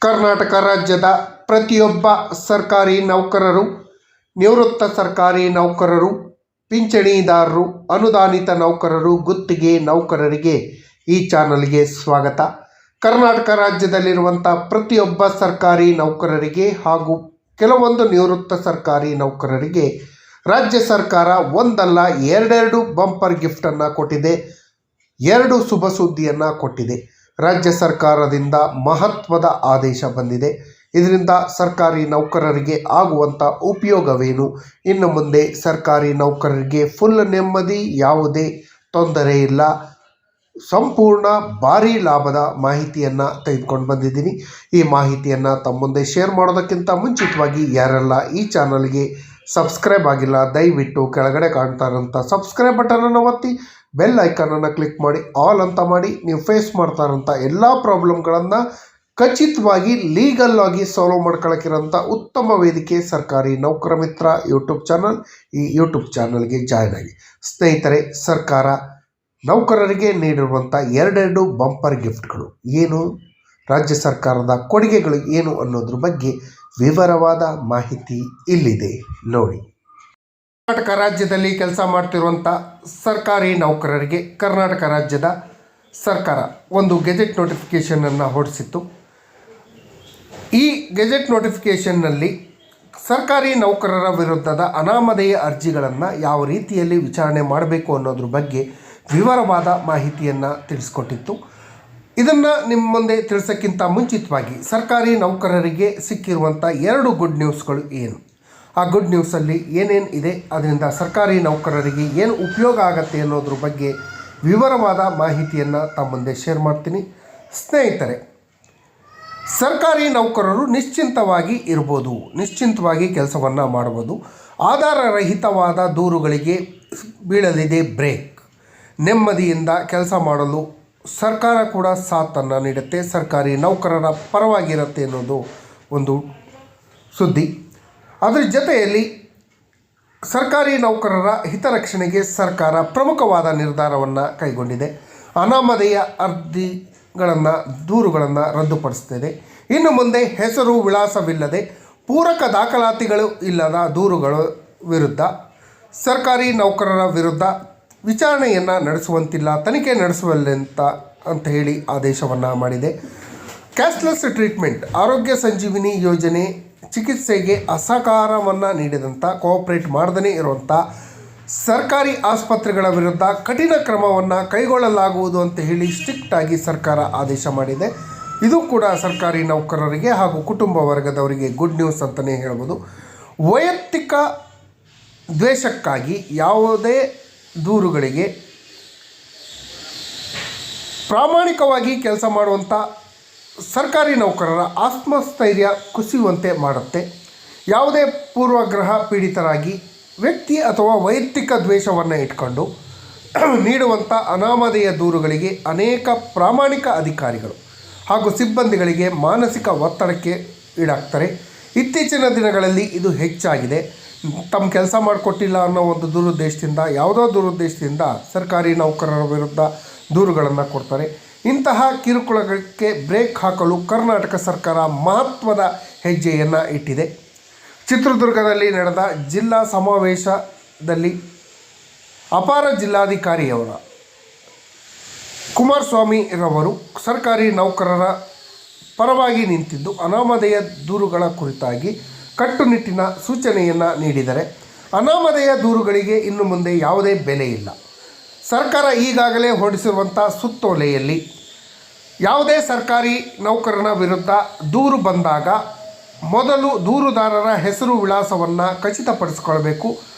ಕರ್ನಾಟಕ ರಾಜ್ಯದ ಪ್ರತಿಯೊಬ್ಬ ಸರ್ಕಾರಿ ನೌಕರರು, ನಿವೃತ್ತ ಸರ್ಕಾರಿ ನೌಕರರು, ಪಿಂಚಣಿದಾರರು, ಅನುದಾನಿತ ನೌಕರರು, ಗುತ್ತಿಗೆ ನೌಕರರಿಗೆ ಈ ಚಾನಲ್ಗೆ ಸ್ವಾಗತ. ಕರ್ನಾಟಕ ರಾಜ್ಯದಲ್ಲಿರುವಂಥ ಪ್ರತಿಯೊಬ್ಬ ಸರ್ಕಾರಿ ನೌಕರರಿಗೆ ಹಾಗೂ ಕೆಲವೊಂದು ನಿವೃತ್ತ ಸರ್ಕಾರಿ ನೌಕರರಿಗೆ ರಾಜ್ಯ ಸರ್ಕಾರ ಒಂದಲ್ಲ ಎರಡೆರಡು ಬಂಪರ್ ಗಿಫ್ಟನ್ನು ಕೊಟ್ಟಿದೆ. ಎರಡು ಶುಭ ಸುದ್ದಿಯನ್ನು ಕೊಟ್ಟಿದೆ. ರಾಜ್ಯ ಸರ್ಕಾರದಿಂದ ಮಹತ್ವದ ಆದೇಶ ಬಂದಿದೆ. ಇದರಿಂದ ಸರ್ಕಾರಿ ನೌಕರರಿಗೆ ಆಗುವಂಥ ಉಪಯೋಗವೇನು, ಇನ್ನು ಮುಂದೆ ಸರ್ಕಾರಿ ನೌಕರರಿಗೆ ಫುಲ್ ನೆಮ್ಮದಿ, ಯಾವುದೇ ತೊಂದರೆ ಇಲ್ಲ, ಸಂಪೂರ್ಣ ಭಾರಿ ಲಾಭದ ಮಾಹಿತಿಯನ್ನು ತೆಗೆದುಕೊಂಡು ಬಂದಿದ್ದೀನಿ. ಈ ಮಾಹಿತಿಯನ್ನು ತಮ್ಮ ಮುಂದೆ ಶೇರ್ ಮಾಡೋದಕ್ಕಿಂತ ಮುಂಚಿತವಾಗಿ ಯಾರೆಲ್ಲ ಈ ಚಾನಲ್ಗೆ ಸಬ್ಸ್ಕ್ರೈಬ್ ಆಗಿಲ್ಲ, ದಯವಿಟ್ಟು ಕೆಳಗಡೆ ಕಾಣ್ತಾ ಇರೋಂಥ ಸಬ್ಸ್ಕ್ರೈಬ್ ಬಟನನ್ನು ಒತ್ತಿ ಬೆಲ್ ಐಕಾನನ್ನು ಕ್ಲಿಕ್ ಮಾಡಿ ಆಲ್ ಅಂತ ಮಾಡಿ ನೀವು ಫೇಸ್ ಮಾಡ್ತಾ ಇರೋಂಥ ಎಲ್ಲ ಪ್ರಾಬ್ಲಮ್ಗಳನ್ನು ಖಚಿತವಾಗಿ ಲೀಗಲ್ ಆಗಿ ಸಾಲ್ವ್ ಮಾಡ್ಕೊಳ್ಳೋಕ್ಕಿರೋಂಥ ಉತ್ತಮ ವೇದಿಕೆ ಸರ್ಕಾರಿ ನೌಕರ ಮಿತ್ರ ಯೂಟ್ಯೂಬ್ ಚಾನಲ್. ಈ ಯೂಟ್ಯೂಬ್ ಚಾನಲ್ಗೆ ಜಾಯ್ನ್ ಆಗಿ. ಸ್ನೇಹಿತರೆ, ಸರ್ಕಾರ ನೌಕರರಿಗೆ ನೀಡಿರುವಂಥ ಎರಡೆರಡು ಬಂಪರ್ ಗಿಫ್ಟ್ಗಳು ಏನು, ರಾಜ್ಯ ಸರ್ಕಾರದ ಕೊಡುಗೆಗಳು ಏನು ಅನ್ನೋದ್ರ ಬಗ್ಗೆ ವಿವರವಾದ ಮಾಹಿತಿ ಇಲ್ಲಿದೆ ನೋಡಿ. ಕರ್ನಾಟಕ ರಾಜ್ಯದಲ್ಲಿ ಕೆಲಸ ಮಾಡ್ತಿರುವಂಥ ಸರ್ಕಾರಿ ನೌಕರರಿಗೆ ಕರ್ನಾಟಕ ರಾಜ್ಯದ ಸರ್ಕಾರ ಒಂದು ಗೆಜೆಟ್ ನೋಟಿಫಿಕೇಷನನ್ನು ಹೊರಡಿಸಿತ್ತು. ಈ ಗೆಜೆಟ್ ನೋಟಿಫಿಕೇಷನ್ನಲ್ಲಿ ಸರ್ಕಾರಿ ನೌಕರರ ವಿರುದ್ಧದ ಅನಾಮಧೇಯ ಅರ್ಜಿಗಳನ್ನು ಯಾವ ರೀತಿಯಲ್ಲಿ ವಿಚಾರಣೆ ಮಾಡಬೇಕು ಅನ್ನೋದ್ರ ಬಗ್ಗೆ ವಿವರವಾದ ಮಾಹಿತಿಯನ್ನು ತಿಳಿಸ್ಕೊಟ್ಟಿತ್ತು. ಇದನ್ನು ನಿಮ್ಮ ಮುಂದೆ ತಿಳಿಸೋಕ್ಕಿಂತ ಮುಂಚಿತವಾಗಿ ಸರ್ಕಾರಿ ನೌಕರರಿಗೆ ಸಿಕ್ಕಿರುವಂಥ ಎರಡು ಗುಡ್ ನ್ಯೂಸ್ಗಳು ಏನು, ಆ ಗುಡ್ ನ್ಯೂಸಲ್ಲಿ ಏನೇನು ಇದೆ, ಅದರಿಂದ ಸರ್ಕಾರಿ ನೌಕರರಿಗೆ ಏನು ಉಪಯೋಗ ಆಗುತ್ತೆ ಅನ್ನೋದ್ರ ಬಗ್ಗೆ ವಿವರವಾದ ಮಾಹಿತಿಯನ್ನು ತಮ್ಮ ಮುಂದೆ ಶೇರ್ ಮಾಡ್ತೀನಿ. ಸ್ನೇಹಿತರೆ, ಸರ್ಕಾರಿ ನೌಕರರು ನಿಶ್ಚಿಂತವಾಗಿ ಇರ್ಬೋದು, ನಿಶ್ಚಿಂತವಾಗಿ ಕೆಲಸವನ್ನು ಮಾಡ್ಬೋದು. ಆಧಾರರಹಿತವಾದ ದೂರುಗಳಿಗೆ ಬೀಳಲಿದೆ ಬ್ರೇಕ್. ನೆಮ್ಮದಿಯಿಂದ ಕೆಲಸ ಮಾಡಲು ಸರ್ಕಾರ ಕೂಡ ಸಾಥನ್ನು ನೀಡುತ್ತೆ, ಸರ್ಕಾರಿ ನೌಕರರ ಪರವಾಗಿರುತ್ತೆ ಅನ್ನೋದು ಒಂದು ಸುದ್ದಿ. ಅದರ ಜೊತೆಯಲ್ಲಿ ಸರ್ಕಾರಿ ನೌಕರರ ಹಿತರಕ್ಷಣೆಗೆ ಸರ್ಕಾರ ಪ್ರಮುಖವಾದ ನಿರ್ಧಾರವನ್ನು ಕೈಗೊಂಡಿದೆ. ಅನಾಮಧೇಯ ದೂರುಗಳನ್ನು ರದ್ದುಪಡಿಸ್ತಿದೆ. ಇನ್ನು ಮುಂದೆ ಹೆಸರು ವಿಳಾಸವಿಲ್ಲದೆ ಪೂರಕ ದಾಖಲಾತಿಗಳು ಇಲ್ಲದ ದೂರುಗಳ ವಿರುದ್ಧ ಸರ್ಕಾರಿ ನೌಕರರ ವಿರುದ್ಧ ವಿಚಾರಣೆಯನ್ನು ನಡೆಸುವಂತಿಲ್ಲ, ತನಿಖೆ ನಡೆಸುವಲ್ಲ ಅಂತ ಹೇಳಿ ಆದೇಶವನ್ನು ಮಾಡಿದೆ. ಕ್ಯಾಶ್ಲೆಸ್ ಟ್ರೀಟ್ಮೆಂಟ್, ಆರೋಗ್ಯ ಸಂಜೀವಿನಿ ಯೋಜನೆ ಚಿಕಿತ್ಸೆಗೆ ಅಸಹಕಾರವನ್ನು ನೀಡಿದಂಥ, ಕೋಆಪರೇಟ್ ಮಾಡದೇ ಇರುವಂಥ ಸರ್ಕಾರಿ ಆಸ್ಪತ್ರೆಗಳ ವಿರುದ್ಧ ಕಠಿಣ ಕ್ರಮವನ್ನು ಕೈಗೊಳ್ಳಲಾಗುವುದು ಅಂತ ಹೇಳಿ ಸ್ಟ್ರಿಕ್ಟಾಗಿ ಸರ್ಕಾರ ಆದೇಶ ಮಾಡಿದೆ. ಇದು ಕೂಡ ಸರ್ಕಾರಿ ನೌಕರರಿಗೆ ಹಾಗೂ ಕುಟುಂಬ ವರ್ಗದವರಿಗೆ ಗುಡ್ ನ್ಯೂಸ್ ಅಂತಲೇ ಹೇಳ್ಬೋದು. ವೈಯಕ್ತಿಕ ದ್ವೇಷಕ್ಕಾಗಿ ಯಾವುದೇ ದೂರುಗಳಿಗೆ ಪ್ರಾಮಾಣಿಕವಾಗಿ ಕೆಲಸ ಮಾಡುವಂಥ ಸರ್ಕಾರಿ ನೌಕರರ ಆತ್ಮಸ್ಥೈರ್ಯ ಕುಸಿಯುವಂತೆ ಮಾಡುತ್ತೆ. ಯಾವುದೇ ಪೂರ್ವಗ್ರಹ ಪೀಡಿತರಾಗಿ ವ್ಯಕ್ತಿ ಅಥವಾ ವೈಯಕ್ತಿಕ ದ್ವೇಷವನ್ನು ಇಟ್ಕೊಂಡು ನೀಡುವಂಥ ಅನಾಮಧೇಯ ದೂರುಗಳಿಗೆ ಅನೇಕ ಪ್ರಾಮಾಣಿಕ ಅಧಿಕಾರಿಗಳು ಹಾಗೂ ಸಿಬ್ಬಂದಿಗಳಿಗೆ ಮಾನಸಿಕ ಒತ್ತಡಕ್ಕೆ ಈಡಾಗ್ತಾರೆ. ಇತ್ತೀಚಿನ ದಿನಗಳಲ್ಲಿ ಇದು ಹೆಚ್ಚಾಗಿದೆ. ತಮ್ಮ ಕೆಲಸ ಮಾಡಿಕೊಟ್ಟಿಲ್ಲ ಅನ್ನೋ ಒಂದು ದುರುದ್ದೇಶದಿಂದ, ಯಾವುದೋ ದುರುದ್ದೇಶದಿಂದ ಸರ್ಕಾರಿ ನೌಕರರ ವಿರುದ್ಧ ದೂರುಗಳನ್ನು ಕೊಡ್ತಾರೆ. ಇಂತಹ ಕಿರುಕುಳಕ್ಕೆ ಬ್ರೇಕ್ ಹಾಕಲು ಕರ್ನಾಟಕ ಸರ್ಕಾರ ಮಹತ್ವದ ಹೆಜ್ಜೆಯನ್ನು ಇಟ್ಟಿದೆ. ಚಿತ್ರದುರ್ಗದಲ್ಲಿ ನಡೆದ ಜಿಲ್ಲಾ ಸಮಾವೇಶದಲ್ಲಿ ಅಪರ ಜಿಲ್ಲಾಧಿಕಾರಿಯವರ ಕುಮಾರಸ್ವಾಮಿರವರು ಸರ್ಕಾರಿ ನೌಕರರ ಪರವಾಗಿ ನಿಂತಿದ್ದು ಅನಾಮಧೇಯ ದೂರುಗಳ ಕುರಿತಾಗಿ ಕಟ್ಟುನಿಟ್ಟಿನ ಸೂಚನೆಯನ್ನು ನೀಡಿದರೆ, ಅನಾಮಧೇಯ ದೂರುಗಳಿಗೆ ಇನ್ನು ಮುಂದೆ ಯಾವುದೇ ಬೆಲೆ ಇಲ್ಲ. ಸರ್ಕಾರ ಈಗಾಗಲೇ ಹೊರಡಿಸಿರುವಂಥ ಸುತ್ತೋಲೆಯಲ್ಲಿ ಯಾವುದೇ ಸರ್ಕಾರಿ ನೌಕರನ ವಿರುದ್ಧ ದೂರು ಬಂದಾಗ ಮೊದಲು ದೂರುದಾರರ ಹೆಸರು ವಿಳಾಸವನ್ನು ಖಚಿತಪಡಿಸ್ಕೊಳ್ಬೇಕು.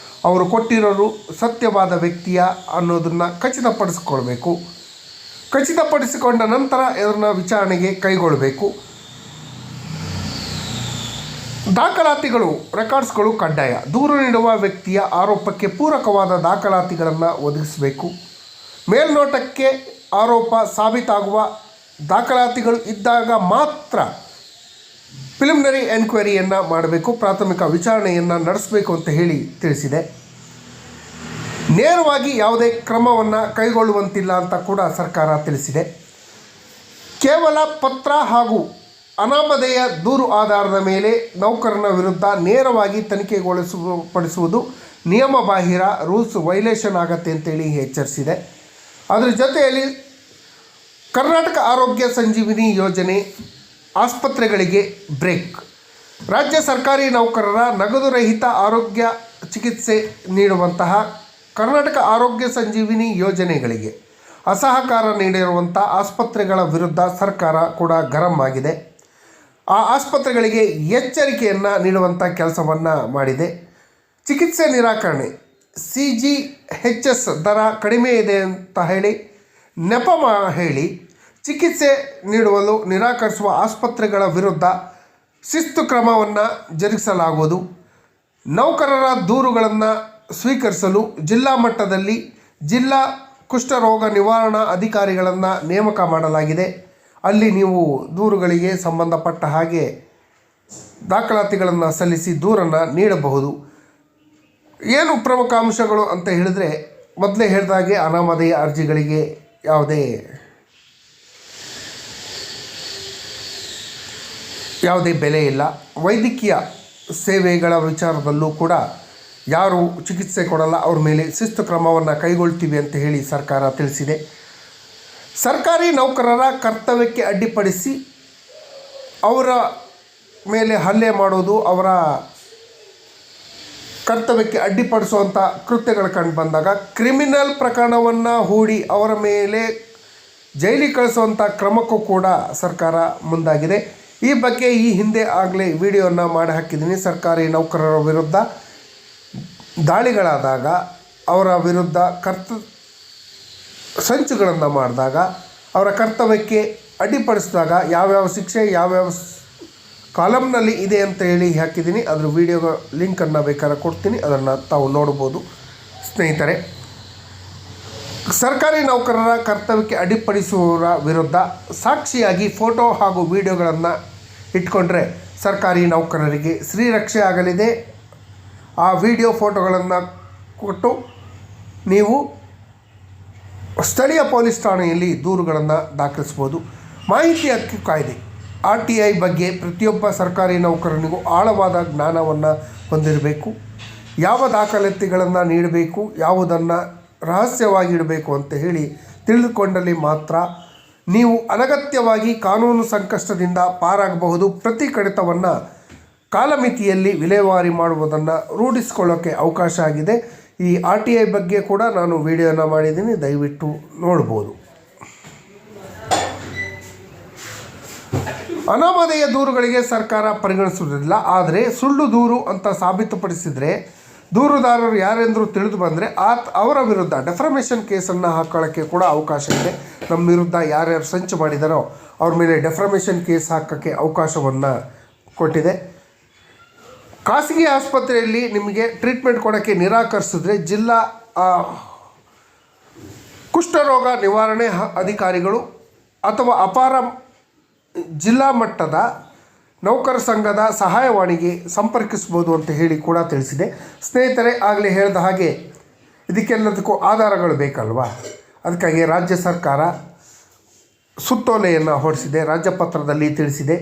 ಅವರು ಕೊಟ್ಟಿರೋರು ಸತ್ಯವಾದ ವ್ಯಕ್ತಿಯ ಅನ್ನೋದನ್ನು ಖಚಿತಪಡಿಸ್ಕೊಳ್ಬೇಕು. ಖಚಿತಪಡಿಸಿಕೊಂಡ ನಂತರ ಇದನ್ನು ವಿಚಾರಣೆಗೆ ಕೈಗೊಳ್ಳಬೇಕು. ದಾಖಲಾತಿಗಳು, ರೆಕಾರ್ಡ್ಸ್ಗಳು ಕಡ್ಡಾಯ. ದೂರು ನೀಡುವ ವ್ಯಕ್ತಿಯ ಆರೋಪಕ್ಕೆ ಪೂರಕವಾದ ದಾಖಲಾತಿಗಳನ್ನು ಒದಗಿಸಬೇಕು. ಮೇಲ್ನೋಟಕ್ಕೆ ಆರೋಪ ಸಾಬೀತಾಗುವ ದಾಖಲಾತಿಗಳು ಇದ್ದಾಗ ಮಾತ್ರ ಪ್ರಿಲಿಮಿನರಿ ಎನ್ಕ್ವೈರಿಯನ್ನು ಮಾಡಬೇಕು, ಪ್ರಾಥಮಿಕ ವಿಚಾರಣೆಯನ್ನು ನಡೆಸಬೇಕು ಅಂತ ಹೇಳಿ ತಿಳಿಸಿದೆ. ನೇರವಾಗಿ ಯಾವುದೇ ಕ್ರಮವನ್ನು ಕೈಗೊಳ್ಳುವಂತಿಲ್ಲ ಅಂತ ಕೂಡ ಸರ್ಕಾರ ತಿಳಿಸಿದೆ. ಕೇವಲ ಪತ್ರ ಹಾಗೂ ಅನಾಮಧೇಯ ದೂರು ಆಧಾರದ ಮೇಲೆ ನೌಕರನ ವಿರುದ್ಧ ನೇರವಾಗಿ ತನಿಖೆಗೊಳಿಸಪಡಿಸುವುದು ನಿಯಮಬಾಹಿರ, ರೂಲ್ಸ್ ವೈಲೇಷನ್ ಆಗತ್ತೆ ಅಂತೇಳಿ ಎಚ್ಚರಿಸಿದೆ. ಅದರ ಜೊತೆಯಲ್ಲಿ ಕರ್ನಾಟಕ ಆರೋಗ್ಯ ಸಂಜೀವಿನಿ ಯೋಜನೆ ಆಸ್ಪತ್ರೆಗಳಿಗೆ ಬ್ರೇಕ್. ರಾಜ್ಯ ಸರ್ಕಾರಿ ನೌಕರರ ನಗದು ರಹಿತ ಆರೋಗ್ಯ ಚಿಕಿತ್ಸೆ ನೀಡುವಂತಹ ಕರ್ನಾಟಕ ಆರೋಗ್ಯ ಸಂಜೀವಿನಿ ಯೋಜನೆಗಳಿಗೆ ಅಸಹಕಾರ ನೀಡಿರುವಂಥ ಆಸ್ಪತ್ರೆಗಳ ವಿರುದ್ಧ ಸರ್ಕಾರ ಕೂಡ ಗರಂ ಆಗಿದೆ. ಆ ಆಸ್ಪತ್ರೆಗಳಿಗೆ ಎಚ್ಚರಿಕೆಯನ್ನು ನೀಡುವಂಥ ಕೆಲಸವನ್ನು ಮಾಡಿದೆ. ಚಿಕಿತ್ಸೆ ನಿರಾಕರಣೆ, CGHS ದರ ಕಡಿಮೆ ಇದೆ ಅಂತ ಹೇಳಿ ನೆಪ ಹೇಳಿ ಚಿಕಿತ್ಸೆ ನೀಡಲು ನಿರಾಕರಿಸುವ ಆಸ್ಪತ್ರೆಗಳ ವಿರುದ್ಧ ಶಿಸ್ತು ಕ್ರಮವನ್ನು ಜರುಗಿಸಲಾಗುವುದು. ನೌಕರರ ದೂರುಗಳನ್ನು ಸ್ವೀಕರಿಸಲು ಜಿಲ್ಲಾ ಮಟ್ಟದಲ್ಲಿ ಜಿಲ್ಲಾ ಕುಷ್ಠರೋಗ ನಿವಾರಣಾ ಅಧಿಕಾರಿಗಳನ್ನು ನೇಮಕ ಮಾಡಲಾಗಿದೆ. ಅಲ್ಲಿ ನೀವು ದೂರುಗಳಿಗೆ ಸಂಬಂಧಪಟ್ಟ ಹಾಗೆ ದಾಖಲಾತಿಗಳನ್ನು ಸಲ್ಲಿಸಿ ದೂರನ್ನು ನೀಡಬಹುದು. ಏನು ಪ್ರಮುಖ ಅಂಶಗಳು ಅಂತ ಹೇಳಿದರೆ, ಮೊದಲೇ ಹೇಳಿದಾಗೆ ಅನಾಮಧೇಯ ಅರ್ಜಿಗಳಿಗೆ ಯಾವುದೇ ಬೆಲೆ ಇಲ್ಲ. ವೈದ್ಯಕೀಯ ಸೇವೆಗಳ ವಿಚಾರದಲ್ಲೂ ಕೂಡ ಯಾರು ಚಿಕಿತ್ಸೆ ಕೊಡಲ್ಲ ಅವ್ರ ಮೇಲೆ ಶಿಸ್ತು ಕ್ರಮವನ್ನು ಕೈಗೊಳ್ತೀವಿ ಅಂತ ಹೇಳಿ ಸರ್ಕಾರ ತಿಳಿಸಿದೆ. ಸರ್ಕಾರಿ ನೌಕರರ ಕರ್ತವ್ಯಕ್ಕೆ ಅಡ್ಡಿಪಡಿಸಿ ಅವರ ಮೇಲೆ ಹಲ್ಲೆ ಮಾಡೋದು, ಅವರ ಕರ್ತವ್ಯಕ್ಕೆ ಅಡ್ಡಿಪಡಿಸುವಂಥ ಕೃತ್ಯಗಳು ಕಂಡು ಬಂದಾಗ ಕ್ರಿಮಿನಲ್ ಪ್ರಕರಣವನ್ನು ಹೂಡಿ ಅವರ ಮೇಲೆ ಜೈಲಿಗೆ ಕಳಿಸುವಂಥ ಕ್ರಮಕ್ಕೂ ಕೂಡ ಸರ್ಕಾರ ಮುಂದಾಗಿದೆ. ಈ ಬಗ್ಗೆ ಈ ಹಿಂದೆ ಆಗಲೇ ವಿಡಿಯೋವನ್ನು ಮಾಡಿ ಹಾಕಿದ್ದೀನಿ. ಸರ್ಕಾರಿ ನೌಕರರ ವಿರುದ್ಧ ದಾಳಿಗಳಾದಾಗ, ಅವರ ವಿರುದ್ಧ ಸಂಚುಗಳನ್ನು ಮಾಡಿದಾಗ, ಅವರ ಕರ್ತವ್ಯಕ್ಕೆ ಅಡ್ಡಿಪಡಿಸಿದಾಗ ಯಾವ್ಯಾವ ಶಿಕ್ಷೆ ಯಾವ್ಯಾವ ಕಾಲಮ್ನಲ್ಲಿ ಇದೆ ಅಂತ ಹೇಳಿ ಹಾಕಿದ್ದೀನಿ. ಅದರ ವಿಡಿಯೋ ಲಿಂಕನ್ನು ಬೇಕಾದ್ರೆ ಕೊಡ್ತೀನಿ, ಅದನ್ನು ತಾವು ನೋಡ್ಬೋದು ಸ್ನೇಹಿತರೆ. ಸರ್ಕಾರಿ ನೌಕರರ ಕರ್ತವ್ಯಕ್ಕೆ ಅಡ್ಡಿಪಡಿಸುವವರ ವಿರುದ್ಧ ಸಾಕ್ಷಿಯಾಗಿ ಫೋಟೋ ಹಾಗೂ ವಿಡಿಯೋಗಳನ್ನು ಇಟ್ಕೊಂಡ್ರೆ ಸರ್ಕಾರಿ ನೌಕರರಿಗೆ ಶ್ರೀರಕ್ಷೆ ಆಗಲಿದೆ. ಆ ವಿಡಿಯೋ ಫೋಟೋಗಳನ್ನು ಕೊಟ್ಟು ನೀವು ಸ್ಥಳೀಯ ಪೊಲೀಸ್ ಠಾಣೆಯಲ್ಲಿ ದೂರುಗಳನ್ನು ದಾಖಲಿಸ್ಬೋದು. ಮಾಹಿತಿ ಹಕ್ಕು ಕಾಯ್ದೆ RTI ಬಗ್ಗೆ ಪ್ರತಿಯೊಬ್ಬ ಸರ್ಕಾರಿ ನೌಕರನಿಗೂ ಆಳವಾದ ಜ್ಞಾನವನ್ನು ಹೊಂದಿರಬೇಕು. ಯಾವ ದಾಖಲಾತಿಗಳನ್ನು ನೀಡಬೇಕು, ಯಾವುದನ್ನು ರಹಸ್ಯವಾಗಿಡಬೇಕು ಅಂತ ಹೇಳಿ ತಿಳಿದುಕೊಂಡಲ್ಲಿ ಮಾತ್ರ ನೀವು ಅನಗತ್ಯವಾಗಿ ಕಾನೂನು ಸಂಕಷ್ಟದಿಂದ ಪಾರಾಗಬಹುದು. ಪ್ರತಿ ಕಡಿತವನ್ನು ಕಾಲಮಿತಿಯಲ್ಲಿ ವಿಲೇವಾರಿ ಮಾಡುವುದನ್ನು ರೂಢಿಸಿಕೊಳ್ಳೋಕ್ಕೆ ಅವಕಾಶ ಆಗಿದೆ. ಈ RTI ಬಗ್ಗೆ ಕೂಡ ನಾನು ವಿಡಿಯೋನ ಮಾಡಿದ್ದೀನಿ, ದಯವಿಟ್ಟು ನೋಡ್ಬೋದು. ಅನಾಮಧೇಯ ದೂರುಗಳಿಗೆ ಸರ್ಕಾರ ಪರಿಗಣಿಸುವುದಿಲ್ಲ. ಆದರೆ ಸುಳ್ಳು ದೂರು ಅಂತ ಸಾಬೀತುಪಡಿಸಿದರೆ ದೂರುದಾರರು ಯಾರೆಂದರೂ ತಿಳಿದು ಬಂದರೆ ಅವರ ವಿರುದ್ಧ ಡೆಫರ್ಮೇಷನ್ ಕೇಸನ್ನು ಹಾಕೊಳ್ಳೋಕ್ಕೆ ಕೂಡ ಅವಕಾಶ ಇದೆ. ನಮ್ಮ ವಿರುದ್ಧ ಯಾರ್ಯಾರು ಸಂಚು ಮಾಡಿದಾರೋ ಅವ್ರ ಮೇಲೆ ಡೆಫರ್ಮೇಷನ್ ಕೇಸ್ ಹಾಕೋಕ್ಕೆ ಅವಕಾಶವನ್ನು ಕೊಟ್ಟಿದೆ. ಖಾಸಗಿ ಆಸ್ಪತ್ರೆಯಲ್ಲಿ ನಿಮಗೆ ಟ್ರೀಟ್ಮೆಂಟ್ ಕೊಡೋಕ್ಕೆ ನಿರಾಕರಿಸಿದ್ರೆ ಜಿಲ್ಲಾ ಕುಷ್ಠರೋಗ ನಿವಾರಣೆ ಅಧಿಕಾರಿಗಳು ಅಥವಾ ಅಪಾರ ಜಿಲ್ಲಾ ಮಟ್ಟದ ನೌಕರ ಸಂಘದ ಸಹಾಯವಾಣಿಗೆ ಸಂಪರ್ಕಿಸ್ಬೋದು ಅಂತ ಹೇಳಿ ಕೂಡ ತಿಳಿಸಿದೆ. ಸ್ನೇಹಿತರೆ, ಆಗಲೇ ಹೇಳಿದ ಹಾಗೆ ಇದಕ್ಕೆಲ್ಲದಕ್ಕೂ ಆಧಾರಗಳು ಬೇಕಲ್ವಾ? ಅದಕ್ಕಾಗಿ ರಾಜ್ಯ ಸರ್ಕಾರ ಸುತ್ತೋಲೆಯನ್ನು ಹೊರಡಿಸಿದೆ, ರಾಜ್ಯಪತ್ರದಲ್ಲಿ ತಿಳಿಸಿದೆ.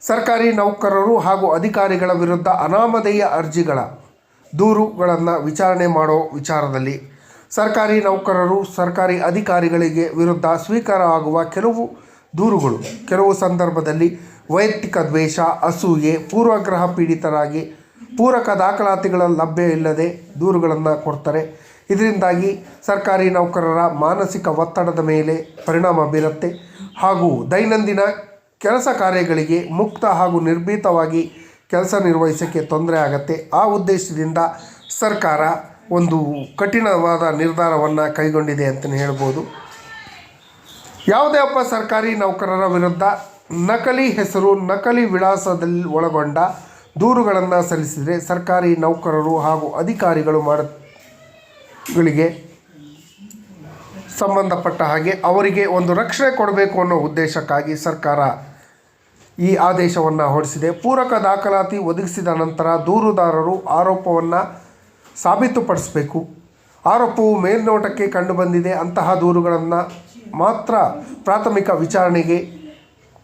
ಸರ್ಕಾರಿ ನೌಕರರು ಹಾಗೂ ಅಧಿಕಾರಿಗಳ ವಿರುದ್ಧ ಅನಾಮಧೇಯ ದೂರುಗಳನ್ನು ವಿಚಾರಣೆ ಮಾಡೋ ವಿಚಾರದಲ್ಲಿ ಸರ್ಕಾರಿ ನೌಕರರು ಸರ್ಕಾರಿ ಅಧಿಕಾರಿಗಳಿಗೆ ವಿರುದ್ಧ ಸ್ವೀಕಾರ ಆಗುವ ಕೆಲವು ದೂರುಗಳು ಕೆಲವು ಸಂದರ್ಭದಲ್ಲಿ ವೈಯಕ್ತಿಕ ದ್ವೇಷ, ಅಸೂಯೆ, ಪೂರ್ವಗ್ರಹ ಪೀಡಿತರಾಗಿ ಪೂರಕ ದಾಖಲಾತಿಗಳ ಲಭ್ಯ ಇಲ್ಲದೆ ದೂರುಗಳನ್ನು ಕೊಡ್ತಾರೆ. ಇದರಿಂದಾಗಿ ಸರ್ಕಾರಿ ನೌಕರರ ಮಾನಸಿಕ ಒತ್ತಡದ ಮೇಲೆ ಪರಿಣಾಮ ಬೀರುತ್ತೆ ಹಾಗೂ ದೈನಂದಿನ ಕೆಲಸ ಕಾರ್ಯಗಳಿಗೆ ಮುಕ್ತ ಹಾಗೂ ನಿರ್ಭೀತವಾಗಿ ಕೆಲಸ ನಿರ್ವಹಿಸೋಕ್ಕೆ ತೊಂದರೆ ಆಗುತ್ತೆ. ಆ ಉದ್ದೇಶದಿಂದ ಸರ್ಕಾರ ಒಂದು ಕಠಿಣವಾದ ನಿರ್ಧಾರವನ್ನು ಕೈಗೊಂಡಿದೆ ಅಂತಲೇ ಹೇಳ್ಬೋದು. ಯಾವುದೇ ಒಬ್ಬ ಸರ್ಕಾರಿ ನೌಕರರ ವಿರುದ್ಧ ನಕಲಿ ಹೆಸರು, ನಕಲಿ ವಿಳಾಸದಲ್ಲಿ ಒಳಗೊಂಡ ದೂರುಗಳನ್ನು ಸಲ್ಲಿಸಿದರೆ ಸರ್ಕಾರಿ ನೌಕರರು ಹಾಗೂ ಅಧಿಕಾರಿಗಳು ಗಳಿಗೆ ಸಂಬಂಧಪಟ್ಟ ಹಾಗೆ ಅವರಿಗೆ ಒಂದು ರಕ್ಷಣೆ ಕೊಡಬೇಕು ಅನ್ನೋ ಉದ್ದೇಶಕ್ಕಾಗಿ ಸರ್ಕಾರ ಈ ಆದೇಶವನ್ನು ಹೊರಡಿಸಿದೆ. ಪೂರಕ ದಾಖಲಾತಿ ಒದಗಿಸಿದ ನಂತರ ದೂರುದಾರರು ಆರೋಪವನ್ನು ಸಾಬೀತುಪಡಿಸಬೇಕು. ಆರೋಪವು ಮೇಲ್ನೋಟಕ್ಕೆ ಕಂಡುಬಂದಿದೆ ಅಂತಹ ದೂರುಗಳನ್ನು ಮಾತ್ರ ಪ್ರಾಥಮಿಕ ವಿಚಾರಣೆಗೆ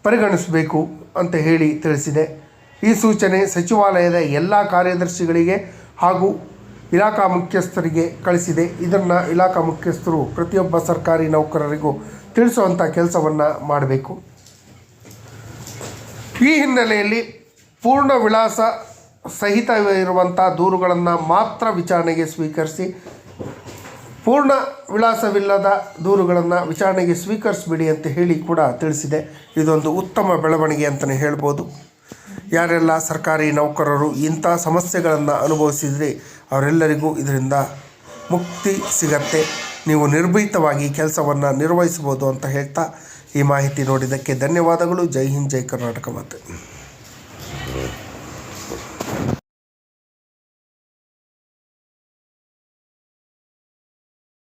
ಪರಿಗಣಿಸಬೇಕು. ಅಂತ ಹೇಳಿ ತಿಳಿಸಿದೆ. ಈ ಸೂಚನೆ ಸಚಿವಾಲಯದ ಎಲ್ಲ ಕಾರ್ಯದರ್ಶಿಗಳಿಗೆ ಹಾಗೂ ಇಲಾಖಾ ಮುಖ್ಯಸ್ಥರಿಗೆ ಕಳಿಸಿದೆ. ಇದನ್ನು ಇಲಾಖಾ ಮುಖ್ಯಸ್ಥರು ಪ್ರತಿಯೊಬ್ಬ ಸರ್ಕಾರಿ ನೌಕರರಿಗೂ ತಿಳಿಸುವಂಥ ಕೆಲಸವನ್ನು ಮಾಡಬೇಕು. ಈ ಹಿನ್ನೆಲೆಯಲ್ಲಿ ಪೂರ್ಣ ವಿಳಾಸ ಸಹಿತವಿರುವಂಥ ದೂರುಗಳನ್ನು ಮಾತ್ರ ವಿಚಾರಣೆಗೆ ಸ್ವೀಕರಿಸಿ, ಪೂರ್ಣ ವಿಳಾಸವಿಲ್ಲದ ದೂರುಗಳನ್ನು ವಿಚಾರಣೆಗೆ ಸ್ವೀಕರಿಸಬೇಡಿ ಅಂತ ಹೇಳಿ ಕೂಡ ತಿಳಿಸಿದೆ. ಇದೊಂದು ಉತ್ತಮ ಬೆಳವಣಿಗೆ ಅಂತಲೇ ಹೇಳ್ಬೋದು. ಯಾರೆಲ್ಲ ಸರ್ಕಾರಿ ನೌಕರರು ಇಂಥ ಸಮಸ್ಯೆಗಳನ್ನು ಅನುಭವಿಸಿದರೆ ಅವರೆಲ್ಲರಿಗೂ ಇದರಿಂದ ಮುಕ್ತಿ ಸಿಗತ್ತೆ. ನೀವು ನಿರ್ಭೀತವಾಗಿ ಕೆಲಸವನ್ನು ನಿರ್ವಹಿಸ್ಬೋದು ಅಂತ ಹೇಳ್ತಾ ಈ ಮಾಹಿತಿ ನೋಡಿದ್ದಕ್ಕೆ ಧನ್ಯವಾದಗಳು. ಜೈ ಹಿಂದ್, ಜೈ ಕರ್ನಾಟಕ ಮಾತೆ.